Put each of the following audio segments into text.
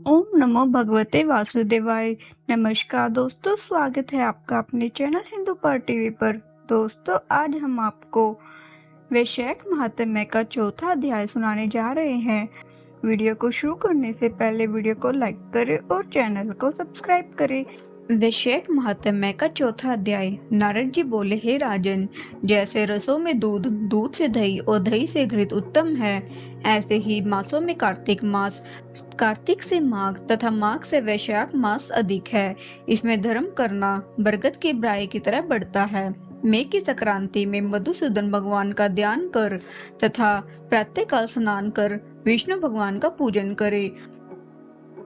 ओम नमो भगवते वासुदेवाय। नमस्कार दोस्तों, स्वागत है आपका अपने चैनल हिंदू पर टीवी पर। दोस्तों, आज हम आपको वैशाख महात्म्य का चौथा अध्याय सुनाने जा रहे हैं। वीडियो को शुरू करने से पहले वीडियो को लाइक करें और चैनल को सब्सक्राइब करें। वैशाख महात्म्य का चौथा अध्याय। नारद जी बोले, हे राजन, जैसे रसों में दूध, दूध से दही और दही से घृत उत्तम है, ऐसे ही मासों में कार्तिक मास, कार्तिक से माघ तथा माघ से वैशाख मास अधिक है। इसमें धर्म करना बरगद की ब्राई की तरह बढ़ता है। मेघ की संक्रांति में मधुसूदन भगवान का ध्यान कर तथा प्रातःकाल स्नान कर विष्णु भगवान का पूजन करे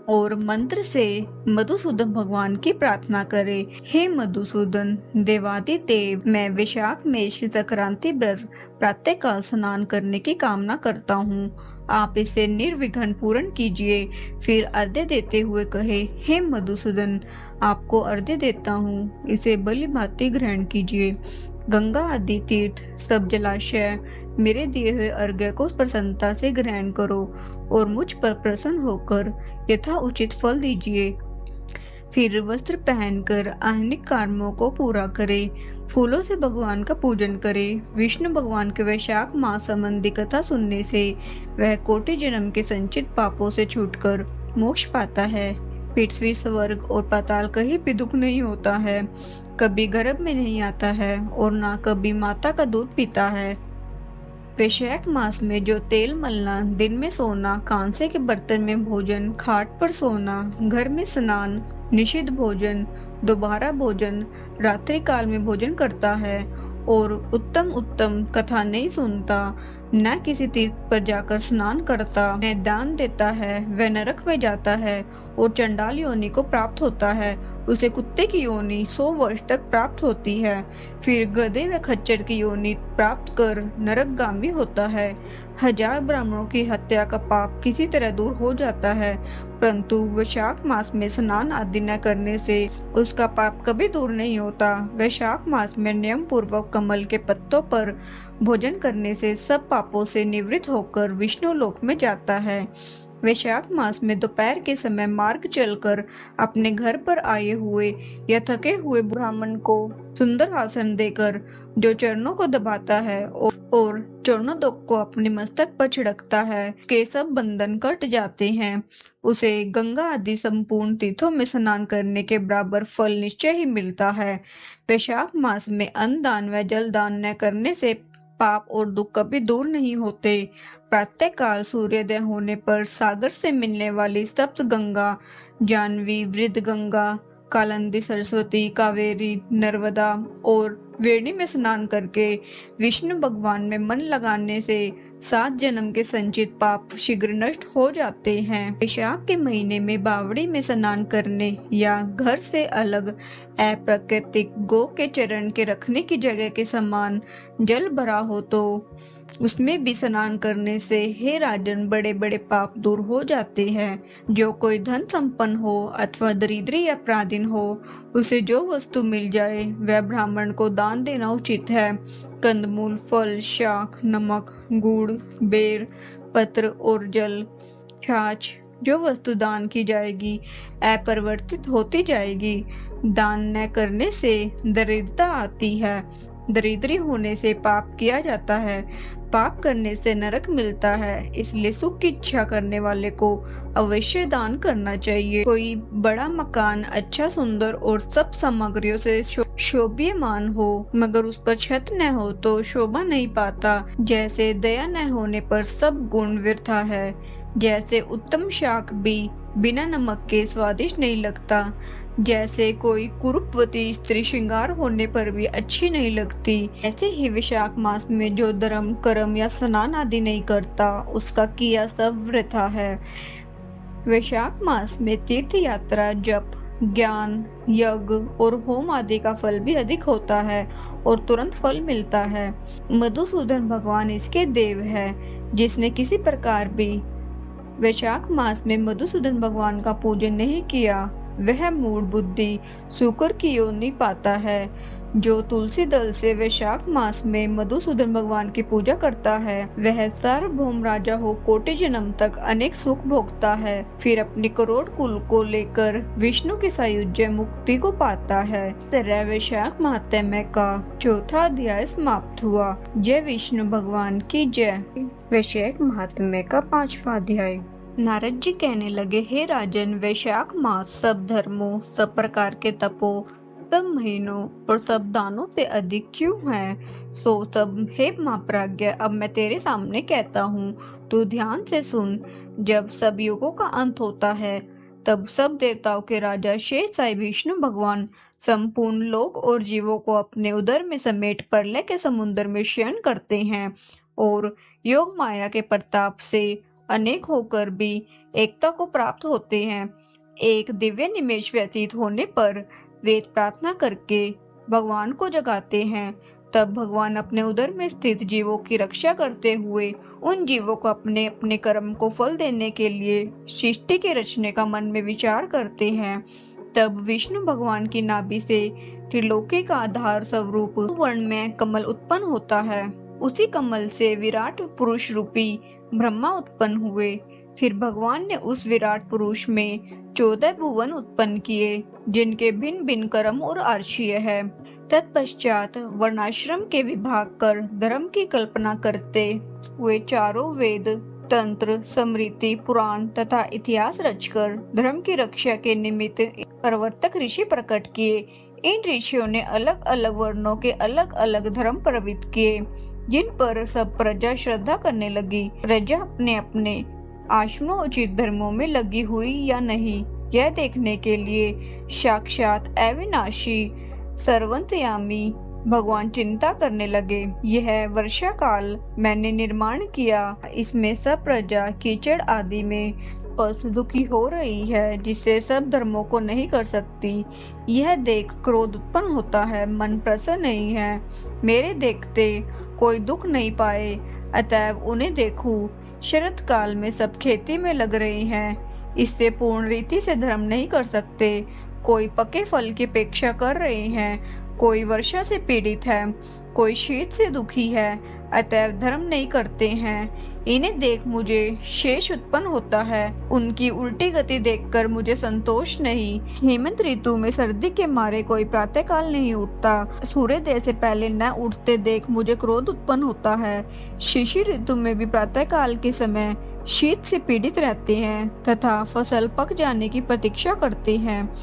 और मंत्र से मधुसूदन भगवान की प्रार्थना करे। हे मधुसूदन देवादिदेव, मैं वैशाख में श्री संक्रांति व्रत प्रातःकाल स्नान करने की कामना करता हूँ। आप इसे निर्विघ्न पूर्ण कीजिए। फिर अर्घ्य देते हुए कहे, हे मधुसूदन, आपको अर्घ्य देता हूँ, इसे बलि भांति ग्रहण कीजिए। गंगा आदि तीर्थ सब जलाशय मेरे दिए हुए अर्घ्य को प्रसन्नता से ग्रहण करो और मुझ पर प्रसन्न होकर यथा उचित फल दीजिए। फिर वस्त्र पहनकर आह्निक कर्मों को पूरा करे, फूलों से भगवान का पूजन करे। विष्णु भगवान के वैशाख मास संबंधी कथा सुनने से वह कोटि जन्म के संचित पापों से छूटकर मोक्ष पाता है। पृथ्वी, स्वर्ग और पाताल कहीं भी दुख नहीं होता है, कभी गर्भ में नहीं आता है और ना कभी माता का दूध पीता है। वैशाख मास में जो तेल मलना, दिन में सोना, कांसे के बर्तन में भोजन, खाट पर सोना, घर में स्नान, निषिद्ध भोजन, दोबारा भोजन, रात्रि काल में भोजन करता है और उत्तम उत्तम कथा नहीं सुनता, न किसी तीर्थ पर जाकर स्नान करता, न दान देता है, वह नरक में जाता है और चंडाल योनि को प्राप्त होता है। उसे कुत्ते की योनि 100 वर्ष तक प्राप्त होती है, फिर गधे व खच्चर की योनि प्राप्त कर नरकगामी होता है। 1000 ब्राह्मणों की हत्या का पाप किसी तरह दूर हो जाता है, परंतु वैशाख मास में स्नान आदि न करने से उसका पाप कभी दूर नहीं होता। वैशाख मास में नियम पूर्वक कमल के पत्तों पर भोजन करने से सब पापों से निवृत्त होकर विष्णु लोक में जाता है। वैशाख मास में दोपहर के समय मार्ग चलकर अपने घर पर आए हुए या थके हुए ब्राह्मण को सुंदर आसन देकर जो चरणों को दबाता है और चरणों को अपने मस्तक पर छिड़कता है, के सब बंधन कट जाते हैं। उसे गंगा आदि संपूर्ण तीर्थों में स्नान करने के बराबर फल निश्चय ही मिलता है। वैशाख मास में अन्न दान व जल दान न करने से पाप और दुख कभी दूर नहीं होते। प्रातः काल सूर्योदय होने पर सागर से मिलने वाली सप्त गंगा, जानवी, वृद्ध गंगा, कालिंदी, सरस्वती, कावेरी, नर्मदा और वेणी में स्नान करके विष्णु भगवान में मन लगाने से 7 जन्म के संचित पाप शीघ्र नष्ट हो जाते हैं। वैशाख के महीने में बावड़ी में स्नान करने या घर से अलग अप्राकृतिक गौ के चरण के रखने की जगह के समान जल भरा हो तो उसमें भी स्नान करने से, हे राजन, बड़े बड़े पाप दूर हो जाते हैं। जो कोई धन संपन्न हो अथवा दरिद्री या पराधीन हो, उसे जो वस्तु मिल जाए वह ब्राह्मण को दान देना उचित है। कंदमूल, फल, शाक, नमक, गुड़, बेर, पत्र और जल, छाछ, जो वस्तु दान की जाएगी अपरिवर्तित होती जाएगी। दान न करने से दरिद्रता आती है, दरिद्री होने से पाप किया जाता है, पाप करने से नरक मिलता है। इसलिए सुख की इच्छा करने वाले को अवश्य दान करना चाहिए। कोई बड़ा मकान अच्छा, सुंदर और सब सामग्रियों से शोभ्यमान हो, मगर उस पर छत न हो तो शोभा नहीं पाता। जैसे दया न होने पर सब गुण व्यर्थ है, जैसे उत्तम शाक भी बिना नमक के स्वादिष्ट नहीं लगता, जैसे कोई कुरूपवती स्त्री श्रृंगार होने पर भी अच्छी नहीं लगती, ऐसे ही वैशाख मास में जो धर्म, कर्म या स्नान आदि नहीं करता, उसका किया सब वृथा है। वैशाख मास में तीर्थ यात्रा, जप, ज्ञान, यज्ञ और होम आदि का फल भी अधिक होता है और तुरंत फल मिलता है। मधुसूदन भगवान इसके देव है। जिसने किसी प्रकार भी वैशाख मास में मधुसूदन भगवान का पूजन नहीं किया, वह मूढ़ बुद्धि शुक्र की योनि पाता है। जो तुलसी दल से वैशाख मास में मधुसूदन भगवान की पूजा करता है, वह सार्वभौम राजा हो कोटि जन्म तक अनेक सुख भोगता है, फिर अपनी करोड़ कुल को लेकर विष्णु की सायुज्य मुक्ति को पाता है। इस तरह वैशाख महात्म्य का चौथा अध्याय समाप्त हुआ। जय विष्णु भगवान की जय। वैशाख महात्म्य का 5वां अध्याय। नारद जी कहने लगे, हे राजन, वैशाख मास सब धर्मों, सब प्रकार के तपों, सब महीनों और सब दानों से अधिक क्यों है? सो सब हे महाप्राज्ञ, अब मैं तेरे सामने कहता हूँ, तू ध्यान से सुन। जब सब युगों का अंत होता है, तब सब देवताओं के राजा शेष साई विष्णु भगवान संपूर्ण लोक और जीवों को अपने उदर में समेट प्रलय के समुद्र में शयन करते हैं और योग माया के प्रताप से अनेक होकर भी एकता को प्राप्त होते हैं। एक दिव्य निमेष व्यतीत होने पर वेद प्रार्थना करके भगवान को जगाते हैं। तब भगवान अपने उदर में स्थित जीवों की रक्षा करते हुए उन जीवों को अपने अपने कर्म को फल देने के लिए सृष्टि के रचने का मन में विचार करते हैं। तब विष्णु भगवान की नाभि से त्रिलोकी का आधार स्वरूप वर्ण में कमल उत्पन्न होता है। उसी कमल से विराट पुरुष रूपी ब्रह्मा उत्पन्न हुए। फिर भगवान ने उस विराट पुरुष में 14 भुवन उत्पन्न किए, जिनके भिन्न भिन्न कर्म और आर्षीय है। तत्पश्चात वर्णाश्रम के विभाग कर धर्म की कल्पना करते हुए चारों वेद, तंत्र, स्मृति, पुराण तथा इतिहास रचकर धर्म की रक्षा के निमित्त प्रवर्तक ऋषि प्रकट किए। इन ऋषियों ने अलग अलग वर्णों के अलग अलग धर्म प्रवृत्त किए, जिन पर सब प्रजा श्रद्धा करने लगी। प्रजा अपने अपने आश्रमोचित धर्मों में लगी हुई या नहीं, यह देखने के लिए साक्षात अविनाशी सर्वंतयामी भगवान चिंता करने लगे। यह वर्षा काल मैंने निर्माण किया, इसमें सब प्रजा कीचड़ आदि में पस दुखी हो रही है, जिससे सब धर्मों को नहीं कर सकती। यह देख क्रोध उत्पन्न होता है, मन प्रसन्न नहीं है। मेरे देखते कोई दुख नहीं पाए, अतएव उन्हें देखूं। शरद काल में सब खेती में लग रहे हैं, इससे पूर्ण रीति से धर्म नहीं कर सकते। कोई पके फल की अपेक्षा कर रहे हैं, कोई वर्षा से पीड़ित है, कोई शीत से दुखी है, अतएव धर्म नहीं करते हैं। इन्हें देख मुझे शेष उत्पन्न होता है, उनकी उल्टी गति देखकर मुझे संतोष नहीं। हेमंत ऋतु में सर्दी के मारे कोई प्रातः काल नहीं उठता, सूर्योदय से पहले न उठते देख मुझे क्रोध उत्पन्न होता है। शिशिर ऋतु में भी प्रातः काल के समय शीत से पीड़ित रहते हैं तथा फसल पक जाने की प्रतीक्षा करते हैं।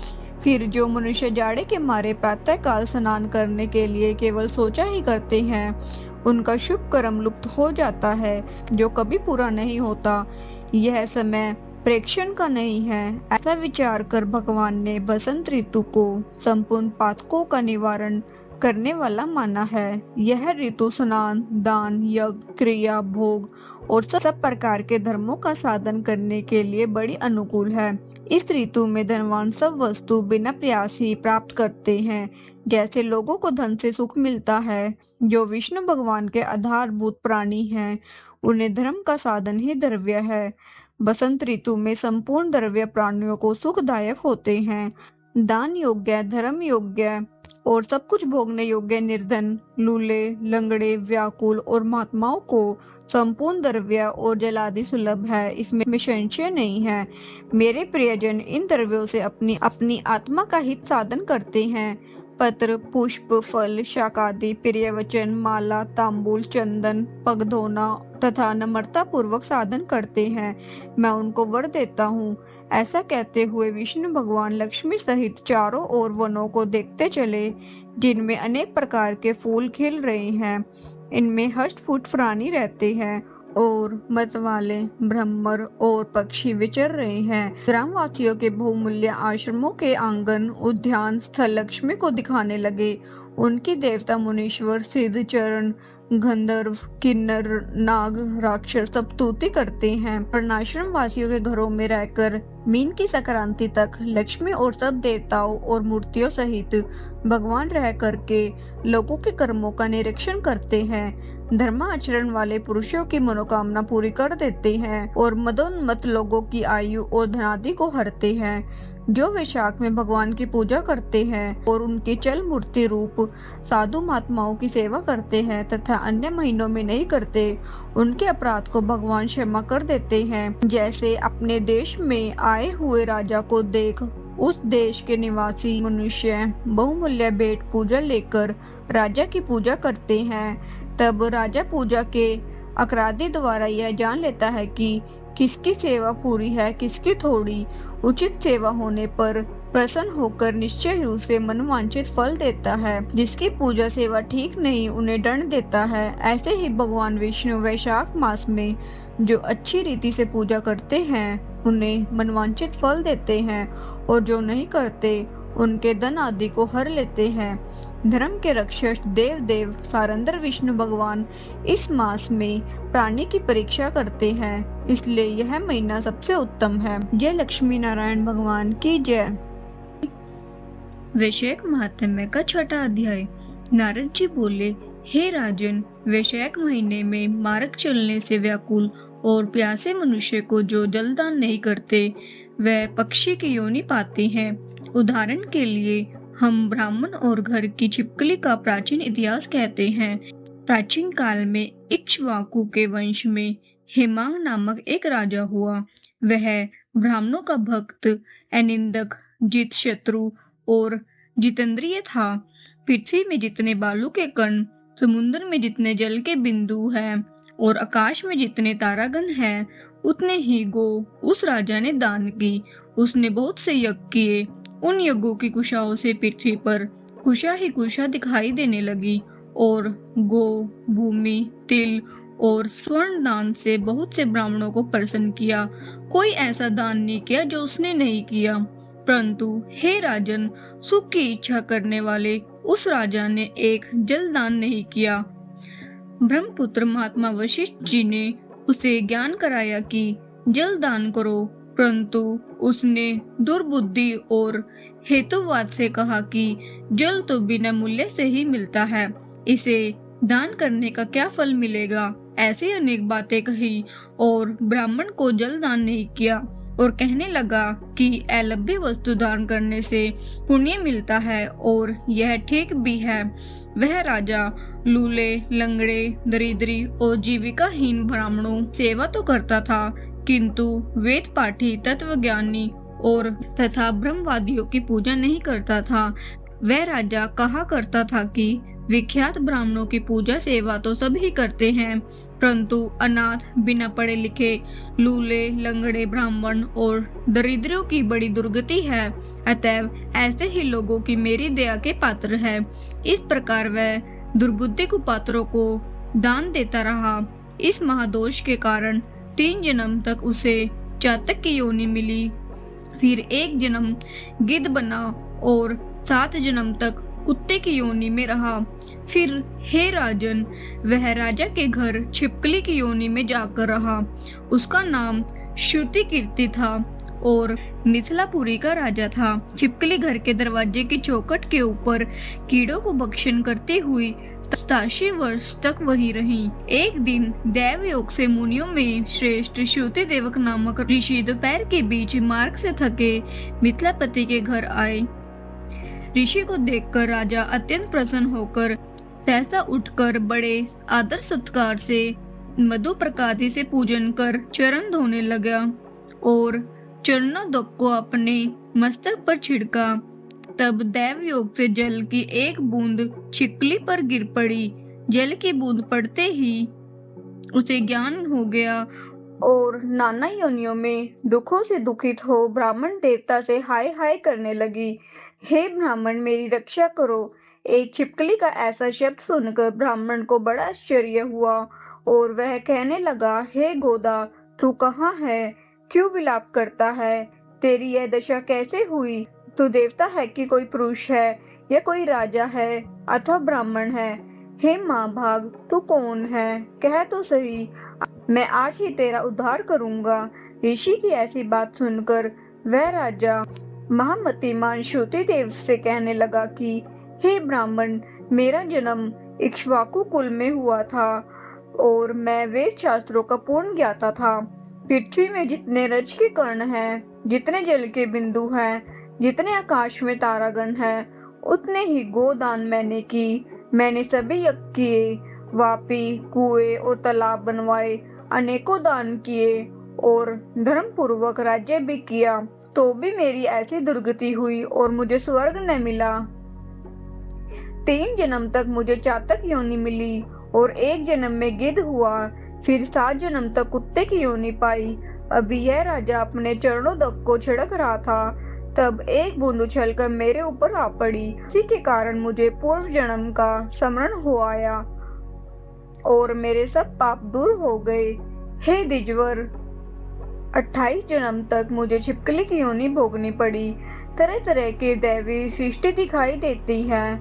फिर जो मनुष्य जाड़े के मारे प्रातः काल स्नान करने के लिए केवल सोचा ही करते हैं, उनका शुभ कर्म लुप्त हो जाता है, जो कभी पूरा नहीं होता। यह समय प्रेक्षण का नहीं है। ऐसा विचार कर भगवान ने बसंत ऋतु को संपूर्ण पातकों का निवारण करने वाला माना है। यह ऋतु स्नान, दान, यज्ञ, क्रिया, भोग और सब प्रकार के धर्मों का साधन करने के लिए बड़ी अनुकूल है। इस ऋतु में धनवान सब वस्तु बिना प्रयास ही प्राप्त करते हैं। जैसे लोगों को धन से सुख मिलता है, जो विष्णु भगवान के आधारभूत प्राणी हैं, उन्हें धर्म का साधन ही द्रव्य है। बसंत ऋतु में संपूर्ण द्रव्य प्राणियों को सुखदायक होते हैं। दान योग्य, धर्म योग्य और सब कुछ भोगने योग्य निर्धन, लूले, लंगड़े, व्याकुल और महात्माओं को संपूर्ण द्रव्य और जलादि सुलभ है, इसमें संशय नहीं है। मेरे प्रियजन इन द्रव्यों से अपनी आत्मा का हित साधन करते हैं। पत्र, पुष्प, फल, शाकादि, प्रिय वचन, माला, तांबूल, चंदन, पग धोना तथा नम्रता पूर्वक साधन करते हैं। मैं उनको वर देता हूँ। ऐसा कहते हुए विष्णु भगवान लक्ष्मी सहित चारों ओर वनों को देखते चले, जिनमें अनेक प्रकार के फूल खिल रहे हैं। इनमें हष्ट-पुष्ट प्राणी रहते हैं और मतवाले, भ्रमर और पक्षी विचर रहे हैं। ग्रामवासियों के बहुमूल्य आश्रमों के आंगन, उद्यान स्थल लक्ष्मी को दिखाने लगे। उनकी देवता, मुनीश्वर, सिद्ध, चरण, गंधर्व, किन्नर, नाग, राक्षस सब स्तुति करते हैं। वर्णाश्रम वासियों के घरों में रहकर मीन की संक्रांति तक लक्ष्मी और सब देवताओं और मूर्तियों सहित भगवान रह करके लोगों के कर्मों का निरीक्षण करते हैं। धर्माचरण वाले पुरुषों की मनोकामना पूरी कर देते हैं और मदोन्मत्त लोगों की आयु और धनादि को हरते हैं। जो वैशाख में भगवान की पूजा करते हैं और उनके चल मूर्ति रूप साधु महात्माओं की सेवा करते हैं तथा अन्य महीनों में नहीं करते, उनके अपराध को भगवान क्षमा कर देते हैं। जैसे अपने देश में आए हुए राजा को देख उस देश के निवासी मनुष्य बहुमूल्य भेंट पूजा लेकर राजा की पूजा करते हैं। तब राजा पूजा के अपराधी द्वारा यह जान लेता है कि किसकी सेवा पूरी है, किसकी थोड़ी। उचित सेवा होने पर प्रसन्न होकर निश्चय ही उसे मनवांछित फल देता है। जिसकी पूजा सेवा ठीक नहीं उन्हें दंड देता है। ऐसे ही भगवान विष्णु वैशाख मास में जो अच्छी रीति से पूजा करते हैं उन्हें मनवांछित फल देते हैं और जो नहीं करते उनके धन आदि को हर लेते हैं। धर्म के रक्षक देव सारंदर विष्णु भगवान इस मास में प्राणी की परीक्षा करते हैं, इसलिए यह महीना सबसे उत्तम है। जय लक्ष्मी नारायण भगवान की जय। वैशाख महात्म्य का छठा अध्याय। नारद जी बोले, हे राजन, वैशाख महीने में मार्ग चलने से व्याकुल और प्यासे मनुष्य को जो जलदान नहीं करते वह पक्षी की योनि पाते हैं। उदाहरण के लिए हम ब्राह्मण और घर की छिपकली का प्राचीन इतिहास कहते हैं। प्राचीन काल में इक्ष्वाकु के वंश में हेमांग नामक एक राजा हुआ। वह ब्राह्मणों का भक्त, अनिंदक, जित शत्रु और जितेंद्रिय था। पृथ्वी में जितने बालू के कण, समुद्र में जितने जल के बिंदु हैं और आकाश में जितने तारागण हैं, उतने ही गो उस राजा ने दान की। उसने बहुत से यज्ञ किए। उन यज्ञों की कुशाओं से पृथ्वी पर कुशा ही कुशा दिखाई देने लगी और गो, भूमि, तिल और स्वर्ण दान से बहुत से ब्राह्मणों को प्रसन्न किया। कोई ऐसा दान नहीं किया जो उसने नहीं किया। परंतु हे राजन, सुख की इच्छा करने वाले उस राजा ने एक जल दान नहीं किया। ब्रह्मपुत्र महात्मा वशिष्ठ जी ने उसे ज्ञान कराया कि जल दान करो, परंतु उसने दुर्बुद्धि और हेतुवाद से कहा कि जल तो बिना मूल्य से ही मिलता है, इसे दान करने का क्या फल मिलेगा। ऐसी अनेक बातें कही और ब्राह्मण को जल दान नहीं किया और कहने लगा कि अलभ्य वस्तु दान करने से पुण्य मिलता है और यह ठीक भी है। वह राजा लूले, लंगड़े, दरिद्री और जीविकाहीन ब्राह्मणों सेवा तो करता था, किंतु वेद पाठी, तत्वज्ञानी और तथा ब्रह्मवादियों की पूजा नहीं करता था। वह राजा कहा करता था कि विख्यात ब्राह्मणों की पूजा सेवा तो सभी करते हैं, परंतु अनाथ, बिना पढ़े लिखे, लूले, लंगड़े ब्राह्मण और दरिद्रों की बड़ी दुर्गति है। अतएव ऐसे ही लोगों की मेरी दया के पात्र है। इस प्रकार वह दुर्बुद्धि कुपात्रों को दान देता रहा। इस महादोष के कारण 3 जन्म तक उसे चातक की योनि मिली, फिर 1 जन्म गिद्ध बना और 7 जन्म तक कुत्ते की योनि में रहा। फिर हे राजन, वह राजा के घर छिपकली की योनि में जाकर रहा। उसका नाम श्रुति कीर्ति था और मिथिलापुरी का राजा था। छिपकली घर के दरवाजे की चौखट के ऊपर कीड़ों को भक्षण करती हुई 87 वर्ष तक वही रही। एक दिन दैवयोग से मुनियों में श्रेष्ठ श्रुति देवक नामक ऋषि दोपहर के बीच मार्ग से थके मिथिलापति के घर आए। ऋषि को देखकर राजा अत्यंत प्रसन्न होकर सहसा उठकर बड़े आदर सत्कार से मधु प्रकादि से पूजन कर चरण धोने लगा और चरणों को अपने मस्तक पर छिड़का। तब दैव योग से जल की एक बूंद छिपकली पर गिर पड़ी। जल की बूंद पड़ते ही उसे ज्ञान हो गया और नाना योनियों में दुखों से दुखित हो ब्राह्मण देवता से हाय हाय करने लगी। हे ब्राह्मण, मेरी रक्षा करो। एक छिपकली का ऐसा शब्द सुनकर ब्राह्मण को बड़ा आश्चर्य हुआ और वह कहने लगा, हे गोदा, तू कहाँ है? क्यों विलाप करता है? तेरी यह दशा कैसे हुई? तू देवता है कि कोई पुरुष है या कोई राजा है अथवा ब्राह्मण है? हे माँ भाग, तू कौन है? कह तो सही, मैं आज ही तेरा उद्धार करूंगा। ऋषि की ऐसी बात सुनकर वह राजा महामतिमान श्रुति देव से कहने लगा कि हे ब्राह्मण, मेरा जन्म इक्ष्वाकु कुल में हुआ था और मैं वेद शास्त्रों का पूर्ण ज्ञाता था। पृथ्वी में जितने रज के कण हैं जितने जल के बिंदु हैं, जितने आकाश में तारागण हैं, उतने ही गोदान मैंने की। मैंने सभी यज्ञ किए, वापी, कुएं और तालाब बनवाए, अनेकों दान किए और धर्म पूर्वक राज्य भी किया, तो भी मेरी ऐसी दुर्गति हुई और मुझे स्वर्ग न मिला। 3 जन्म तक मुझे चातक योनि मिली और 1 जन्म में गिद्ध हुआ, फिर 7 जन्म तक कुत्ते की योनि पाई। अभी यह राजा अपने चरणों तक को छिड़क रहा था, तब एक बूंद उछलकर मेरे ऊपर आ पड़ी। इसी के कारण मुझे पूर्व जन्म का स्मरण हो आया और मेरे सब पाप दूर हो गए। हे द्विजवर, 28 जन्म तक मुझे छिपकली की योनि भोगनी पड़ी। तरह तरह के दैवी सृष्टि दिखाई देती है,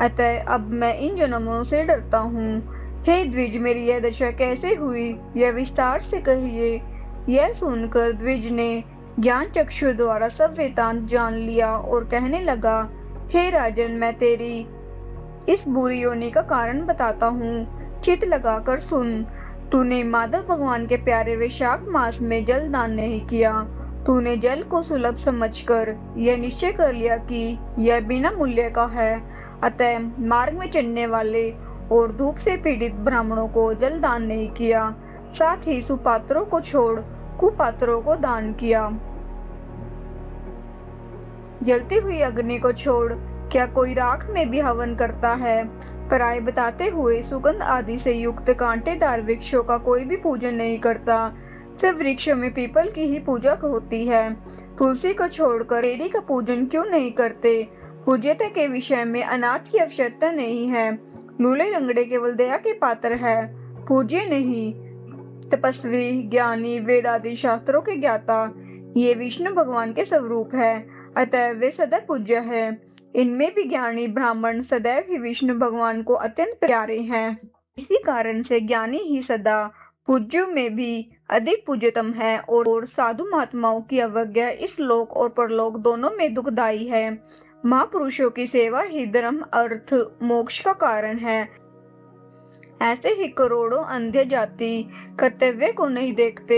अतः अब मैं इन जन्मों से डरता हूँ। हे द्विज, मेरी यह दशा कैसे हुई, यह विस्तार से कहिए। यह सुनकर द्विज ने ज्ञान चक्षु द्वारा सब वृत्तांत जान लिया और कहने लगा, हे राजन, मैं तेरी इस बुरी योनि का कारण बताता हूँ, चित लगाकर सुन। तूने माधव भगवान के प्यारे वैशाख मास में जल दान नहीं किया। तूने जल को सुलभ समझकर यह निश्चय कर लिया कि यह बिना मूल्य का है, अतः मार्ग में चलने वाले और धूप से पीड़ित ब्राह्मणों को जल दान नहीं किया। साथ ही सुपात्रों को छोड़ कुपात्रों को दान किया। जलती हुई अग्नि को छोड़ क्या कोई राख में भी हवन करता है? पराय बताते हुए सुगंध आदि से युक्त कांटेदार वृक्षों का कोई भी पूजन नहीं करता। सब वृक्षों में पीपल की ही पूजा होती है। तुलसी को छोड़कर एरी का पूजन क्यों नहीं करते? पूज्यता के विषय में अनाथ की आवश्यकता नहीं है। लूले लंगड़े केवल दया के पात्र है, पूज्य नहीं। तपस्वी, ज्ञानी, वेद आदि शास्त्रों के ज्ञाता, ये विष्णु भगवान के स्वरूप है, अतः वे सदा पूज्य है। इनमें भी ज्ञानी ब्राह्मण सदैव ही विष्णु भगवान को अत्यंत प्यारे हैं। इसी कारण से ज्ञानी ही सदा पूज्यों में भी अधिक पूज्यतम है और साधु महात्माओं की अवज्ञा इस लोक और परलोक दोनों में दुखदायी है। महापुरुषों की सेवा ही धर्म, अर्थ, मोक्ष का कारण है। ऐसे ही करोड़ों अंधे जाति कर्तव्य को नहीं देखते।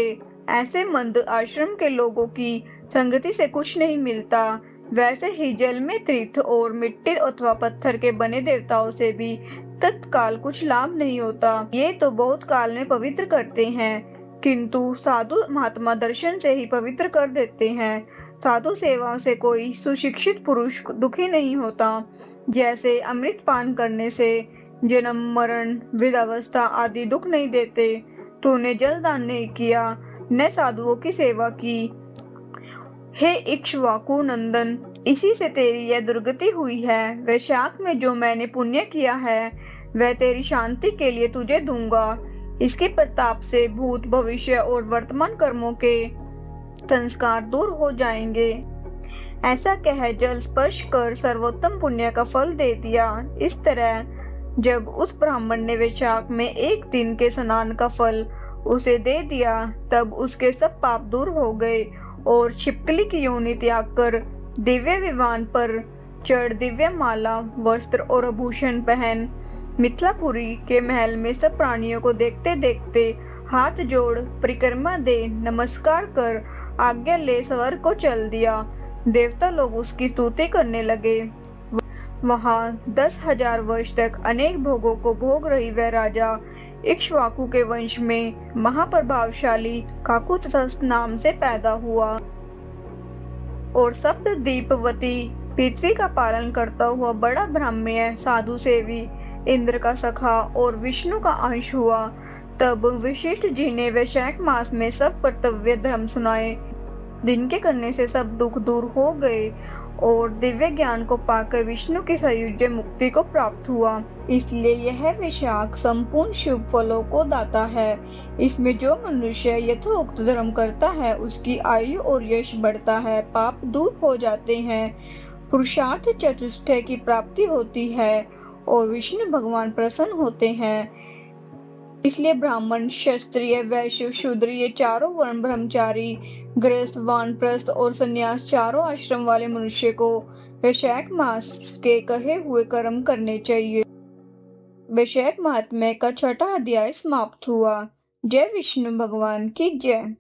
ऐसे मंद आश्रम के लोगों की संगति से कुछ नहीं मिलता। वैसे ही जल में तीर्थ और मिट्टी अथवा पत्थर के बने देवताओं से भी तत्काल कुछ लाभ नहीं होता। ये तो बहुत काल में पवित्र करते हैं, किंतु साधु महात्मा दर्शन से ही पवित्र कर देते हैं। साधु सेवा से कोई सुशिक्षित पुरुष दुखी नहीं होता। जैसे अमृत पान करने से जन्म, मरण, वृद्धावस्था आदि दुख नहीं देते। तूने जल दान नहीं किया, न साधुओं की सेवा की। हे इक्ष्वाकु नंदन, इसी से तेरी यह दुर्गति हुई है। वैशाख में जो मैंने पुण्य किया है, वह तेरी शांति के लिए तुझे दूंगा। इसके प्रताप से भूत, भविष्य और वर्तमान कर्मों के संस्कार दूर हो जाएंगे। ऐसा कह जल स्पर्श कर सर्वोत्तम पुण्य का फल दे दिया। इस तरह जब उस ब्राह्मण ने वैशाख में 1 दिन के स्नान का फल उसे दे दिया, तब उसके सब पाप दूर हो गए और छिपकली की योनि त्याग कर दिव्य विमान पर चढ़ दिव्य माला, वस्त्र और आभूषण पहन मिथिलापुरी के महल में सब प्राणियों को देखते देखते हाथ जोड़ परिक्रमा दे नमस्कार कर आज्ञा ले स्वर्ग को चल दिया। देवता लोग उसकी स्तुति करने लगे। वहां 10,000 वर्ष तक अनेक भोगों को भोग रही वह राजा इक्ष्वाकु के वंश में महाप्रभावशाली काकुत्स्थः नाम से पैदा हुआ और सप्त दीपवती पृथ्वी का पालन करता हुआ बड़ा ब्राह्मण, साधु सेवी, इंद्र का सखा और विष्णु का अंश हुआ। तब वशिष्ठ जी ने वैशाख मास में सब कर्तव्य धर्म सुनाए। दिन के करने से सब दुख दूर हो गए और दिव्य ज्ञान को पाकर विष्णु की सायुज्य मुक्ति को प्राप्त हुआ। इसलिए यह वैशाख संपूर्ण शुभ फलों को दाता है। इसमें जो मनुष्य यथोक्त धर्म करता है, उसकी आयु और यश बढ़ता है, पाप दूर हो जाते हैं, पुरुषार्थ चतुष्टय की प्राप्ति होती है और विष्णु भगवान प्रसन्न होते हैं। इसलिए ब्राह्मण, क्षत्रिय, वैश्य, शूद्र ये चारों वर्ण, ब्रह्मचारी, गृहस्थ, वानप्रस्थ और संन्यास चारों आश्रम वाले मनुष्य को वैशाख मास के कहे हुए कर्म करने चाहिए। वैशाख महात्म्य का 6वां अध्याय समाप्त हुआ। जय विष्णु भगवान की जय।